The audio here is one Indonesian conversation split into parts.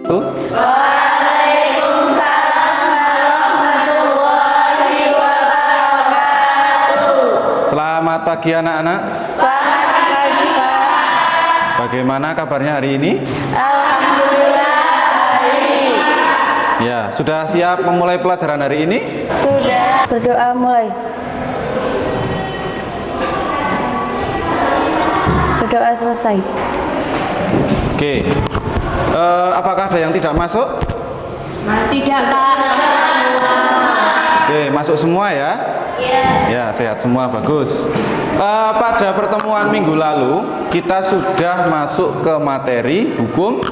Selamat pagi anak-anak. Selamat pagi, Pak. Bagaimana kabarnya hari ini? Alhamdulillah baik. Ya, sudah siap memulai pelajaran hari ini? Sudah. Berdoa mulai. Berdoa selesai. Oke. Apakah ada yang tidak masuk? Tidak, Pak. Masuk semua. Oke, masuk semua ya? Ya, sehat semua, bagus. Pada pertemuan minggu lalu kita sudah masuk ke materi hukum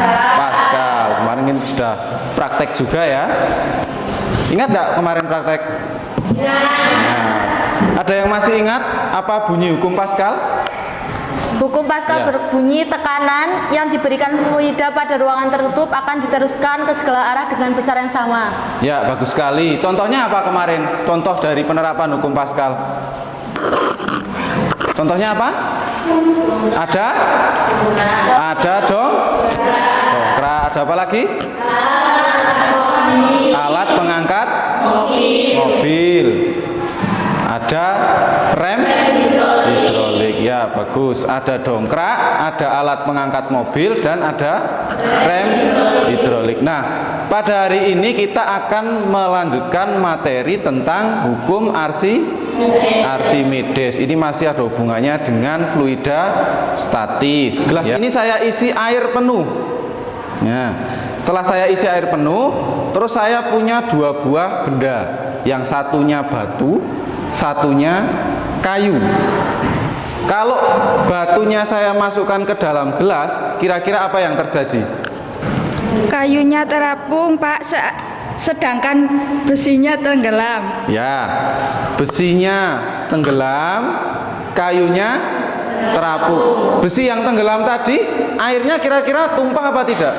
Paskal. Kemarin kita sudah praktek juga ya. Ingat nggak kemarin praktek? Nah, ada yang masih ingat apa bunyi hukum Paskal? Hukum Paskal berbunyi tekanan yang diberikan fluida pada ruangan tertutup akan diteruskan ke segala arah dengan besar yang sama. Ya, bagus sekali. Contohnya apa kemarin? Contoh dari penerapan hukum Paskal. Contohnya apa? Ada dongkrak. Ada apa lagi? Alat pengangkat mobil. Ada rem hidrolik. Ya, bagus. Ada dongkrak, ada alat pengangkat mobil, dan ada rem hidrolik. Nah, pada hari ini kita akan melanjutkan materi tentang hukum Archimedes. Ini masih ada hubungannya dengan fluida statis. Gelas ini saya isi air penuh. Ya. Setelah saya isi air penuh, terus saya punya dua buah benda. Yang satunya batu, satunya kayu. Kalau batunya saya masukkan ke dalam gelas, kira-kira apa yang terjadi? Kayunya terapung, Pak, sedangkan besinya tenggelam. Ya, besinya tenggelam, kayunya terapung. Besi yang tenggelam tadi, airnya kira-kira tumpah apa tidak?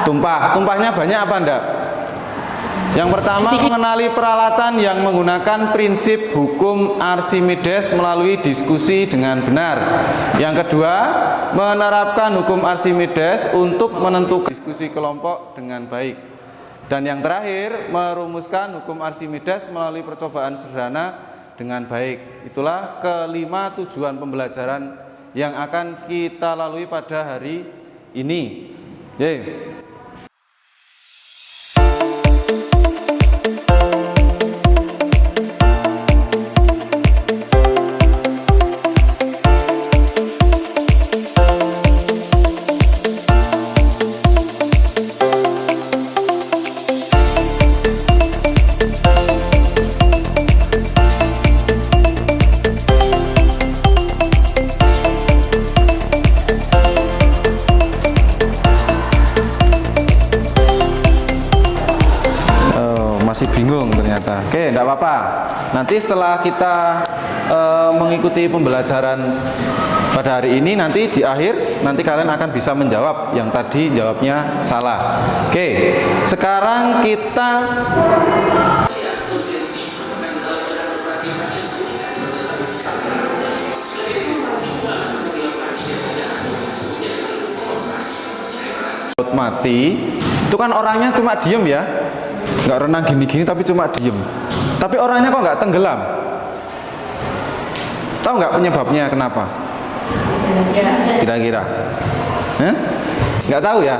Tumpah. Tumpahnya banyak apa enggak? Yang pertama, mengenali peralatan yang menggunakan prinsip hukum Archimedes melalui diskusi dengan benar. Yang kedua, menerapkan hukum Archimedes untuk menentukan diskusi kelompok dengan baik. Dan yang terakhir, merumuskan hukum Archimedes melalui percobaan sederhana dengan baik. Itulah kelima tujuan pembelajaran yang akan kita lalui pada hari ini. Yeay. Bingung ternyata. Oke, enggak apa-apa. Nanti setelah kita mengikuti pembelajaran pada hari ini, nanti di akhir nanti kalian akan bisa menjawab yang tadi jawabnya salah. Oke, sekarang kita mati. Itu kan orangnya cuma diem ya, nggak renang gini-gini tapi cuma diem. Tapi orangnya kok nggak tenggelam? Tahu nggak penyebabnya kenapa? Kira-kira? Nggak tahu ya?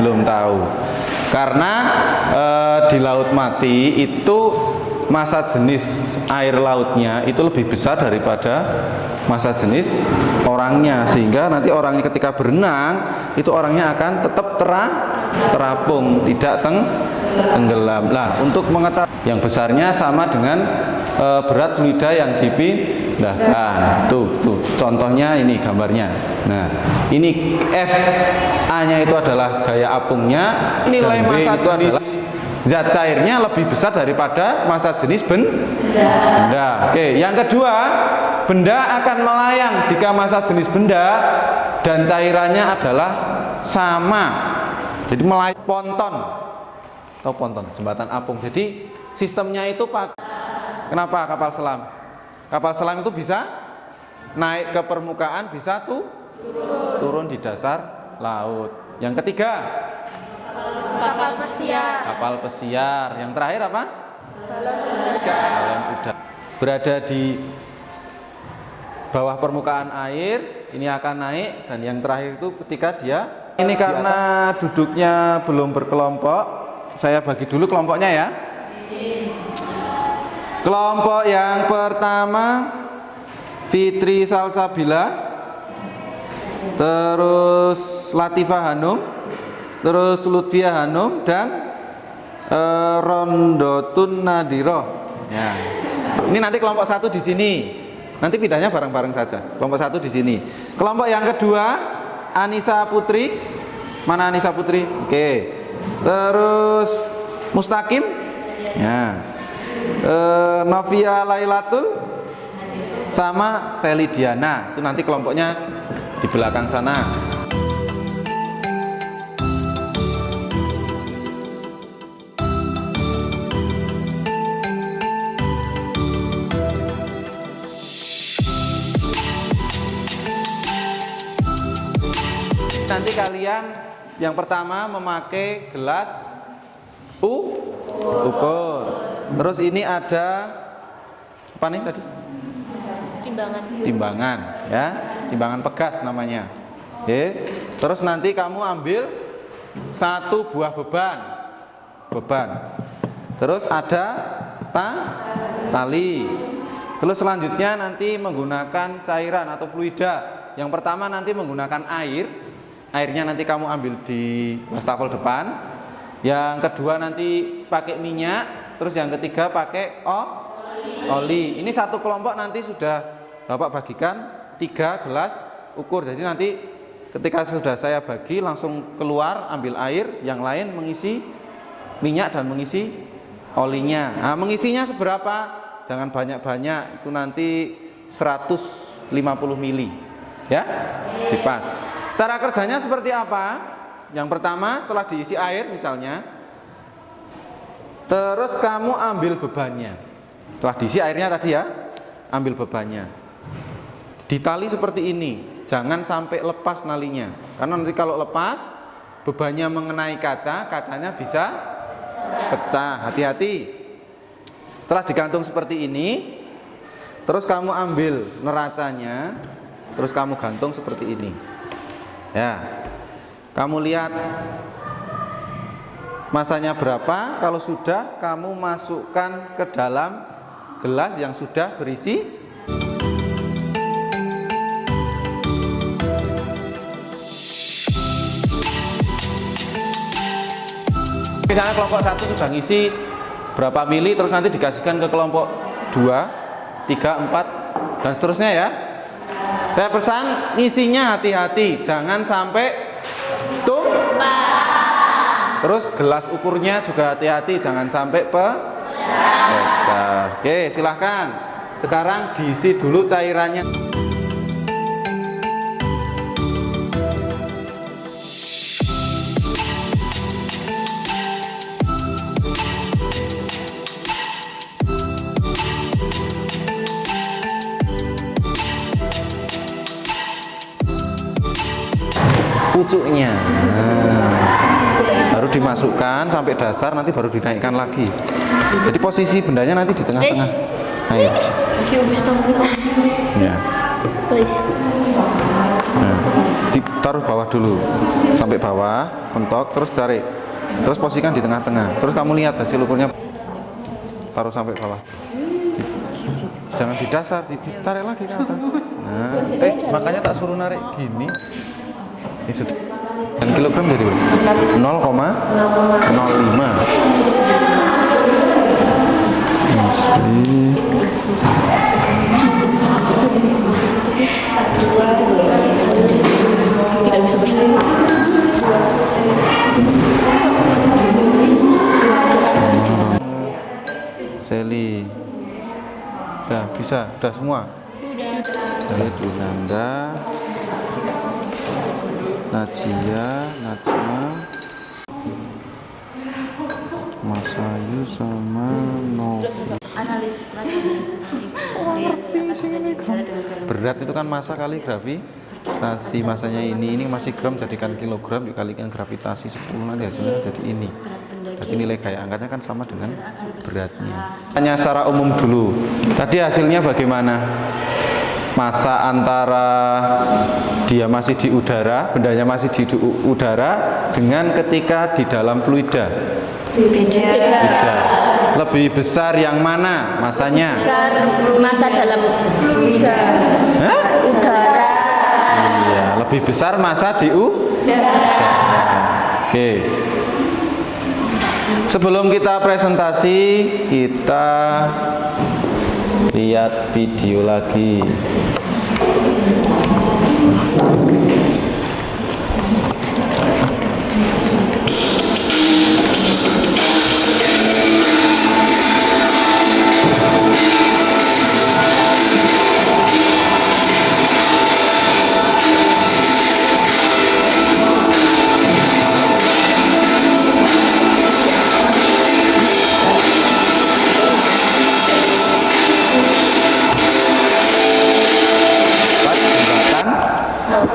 Belum tahu. Karena di laut mati itu massa jenis air lautnya itu lebih besar daripada massa jenis orangnya, sehingga nanti orangnya ketika berenang itu orangnya akan tetap terapung, tidak tenggelam. Lah, untuk mengetahui yang besarnya sama dengan berat fluida yang dipindahkan. Tuh, contohnya ini gambarnya. Nah, ini F A-nya itu adalah gaya apungnya, nilai massa jenis zat cairnya lebih besar daripada massa jenis benda. Oke, yang kedua, benda akan melayang jika massa jenis benda dan cairannya adalah sama. Jadi melayang ponton atau ponton, jembatan apung. Jadi sistemnya itu kenapa kapal selam? Kapal selam itu bisa naik ke permukaan, bisa turun di dasar laut. Yang ketiga, Kapal pesiar. kapal pesiar. Yang terakhir apa? Balon udara. Berada di bawah permukaan air, ini akan naik, dan yang terakhir itu ketika dia ini karena duduknya belum berkelompok, saya bagi dulu kelompoknya ya. Kelompok yang pertama Fitri Salsabila, terus Latifah Hanum, terus Lutfiah Hanum, dan Rondotun Nadiroh. Ya. Ini nanti kelompok satu di sini. Nanti pindahnya bareng-bareng saja. Kelompok satu di sini. Kelompok yang kedua Anissa Putri. Mana Anissa Putri? Oke. Terus Mustaqim. Ya. Novia Lailatul sama Seli Diana. Itu nanti kelompoknya di belakang sana. Nanti kalian yang pertama memakai gelas ukur. Terus ini ada apa nih tadi? Timbangan ya, timbangan pegas namanya. Oke. Terus nanti kamu ambil satu buah beban. Terus ada tali. Terus selanjutnya nanti menggunakan cairan atau fluida. Yang pertama nanti menggunakan air. Airnya nanti kamu ambil di wastafel depan. Yang kedua nanti pakai minyak. Terus yang ketiga pakai oli. Ini satu kelompok nanti sudah Bapak bagikan 3 gelas ukur. Jadi nanti ketika sudah saya bagi langsung keluar ambil air, yang lain mengisi minyak dan mengisi olinya. Nah, mengisinya seberapa? Jangan banyak-banyak. Itu nanti 150 mili. Ya? Dipas. Cara kerjanya seperti apa? Yang pertama setelah diisi air misalnya, terus kamu ambil bebannya. Setelah diisi airnya tadi ya, ambil bebannya. Ditali seperti ini, jangan sampai lepas nalinya. Karena nanti kalau lepas, bebannya mengenai kaca, kacanya bisa pecah. Hati-hati. Setelah digantung seperti ini, terus kamu ambil neracanya, terus kamu gantung seperti ini. Ya, kamu lihat masanya berapa. Kalau sudah, kamu masukkan ke dalam gelas yang sudah berisi misalnya kelompok 1 sudah ngisi berapa mili, terus nanti dikasihkan ke kelompok 2, 3, 4 dan seterusnya ya. Saya pesan ngisinya hati-hati, jangan sampai tumpah. Terus gelas ukurnya juga hati-hati, jangan sampai pecah. Oke, silahkan. Sekarang diisi dulu cairannya. Pucuknya baru dimasukkan sampai dasar, nanti baru dinaikkan lagi. Jadi posisi bendanya nanti di tengah-tengah. Ayo. Ya. Nah, ditaruh bawah dulu sampai bawah, pentok, terus tarik, terus posisikan di tengah-tengah. Terus kamu lihat hasil ukurnya, taruh sampai bawah. Jangan di dasar, ditarik lagi ke atas. Nah, makanya tak suruh narik gini. Ini sudah. Dan kilogram jadi 0,05. Tidak bisa bersatu. Seli. Sudah bisa, sudah semua. Sudah. Dari Dunanda, Najia, Najma, Mas Ayu sama Novi. Analisis lagi. Berat itu kan masa kaligrafi gravitasi masanya ini masih gram, jadikan kilogram dikalikan gravitasi 10, nanti hasilnya jadi ini. Jadi nilai gaya angkatnya kan sama dengan beratnya. Hanya secara umum dulu. Tadi hasilnya bagaimana? Massa antara dia masih di udara, bendanya masih di udara dengan ketika di dalam fluida. Beda. Lebih besar yang mana masanya? Masa dalam fluida. Hah? Udara. Iya, lebih besar massa di udara. Oke. Sebelum kita presentasi, kita lihat video lagi.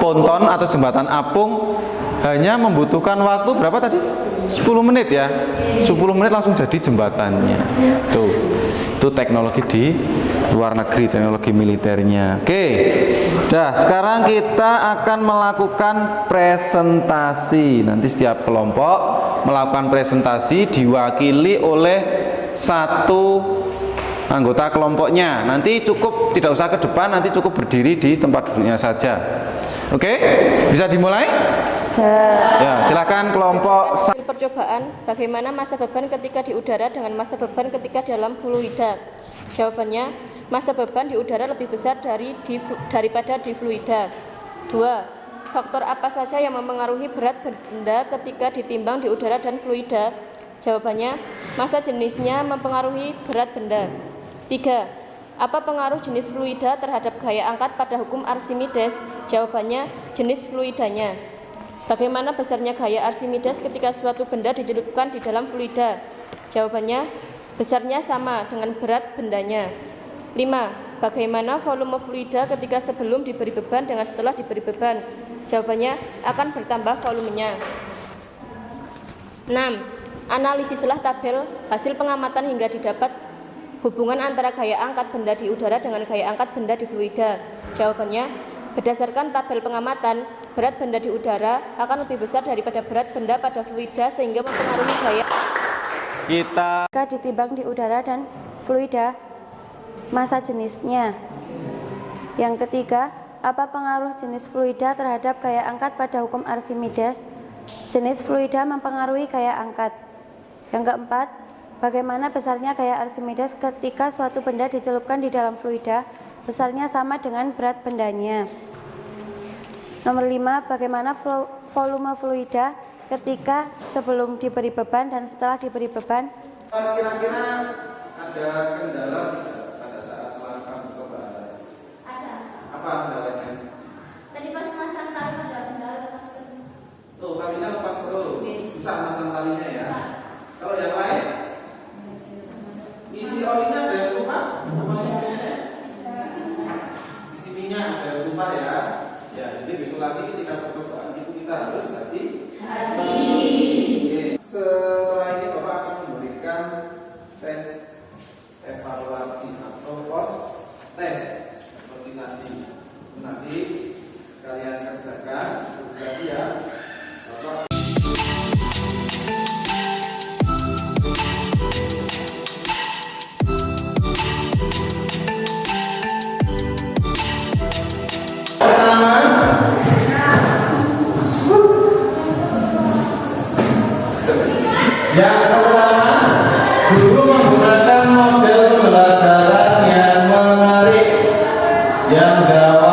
Ponton atau jembatan apung hanya membutuhkan waktu berapa tadi? 10 menit ya. 10 menit langsung jadi jembatannya. Tuh. Itu teknologi di luar negeri, teknologi militernya. Oke. Dah, sekarang kita akan melakukan presentasi. Nanti setiap kelompok melakukan presentasi diwakili oleh satu anggota kelompoknya. Nanti cukup tidak usah ke depan, nanti cukup berdiri di tempat duduknya saja. Oke, bisa dimulai? Ya, silakan kelompok. Hasil percobaan, bagaimana massa beban ketika di udara dengan massa beban ketika dalam fluida? Jawabannya, massa beban di udara lebih besar daripada di fluida. 2. Faktor apa saja yang mempengaruhi berat benda ketika ditimbang di udara dan fluida? Jawabannya, massa jenisnya mempengaruhi berat benda. 3. Apa pengaruh jenis fluida terhadap gaya angkat pada hukum Archimedes? Jawabannya, jenis fluidanya. Bagaimana besarnya gaya Archimedes ketika suatu benda dicelupkan di dalam fluida? Jawabannya, besarnya sama dengan berat bendanya. 5. Bagaimana volume fluida ketika sebelum diberi beban dengan setelah diberi beban? Jawabannya, akan bertambah volumenya. 6. Analisislah tabel hasil pengamatan hingga didapat hubungan antara gaya angkat benda di udara dengan gaya angkat benda di fluida. Jawabannya, berdasarkan tabel pengamatan, berat benda di udara akan lebih besar daripada berat benda pada fluida sehingga mempengaruhi gaya. Jika ditimbang di udara dan fluida, massa jenisnya. Yang ketiga, apa pengaruh jenis fluida terhadap gaya angkat pada hukum Archimedes? Jenis fluida mempengaruhi gaya angkat. Yang keempat, bagaimana besarnya gaya Archimedes ketika suatu benda dicelupkan di dalam fluida? Besarnya sama dengan berat bendanya. Nomor 5, bagaimana volume fluida ketika sebelum diberi beban dan setelah diberi beban? Kira-kira ada kendala pada saat melakukan percobaan? Ada. Apa kendalanya? Tadi pas masang tali ada kendala lepas terus. Tuh, talinya lepas terus. Susah masang talinya ya. Kalau yang lain? Isi olinya ada yang lupa? Isi minyak ada yang lupa ya? Ya, jadi besok lagi ketika percobaan itu kita harus hati-hati. Setelah ini Bapak akan memberikan tes evaluasi atau post tes seperti tadi. Nanti kalian kerjakan tadi ya. Bapak yang pertama, guru menggunakan model pembelajaran yang menarik, yang gawat.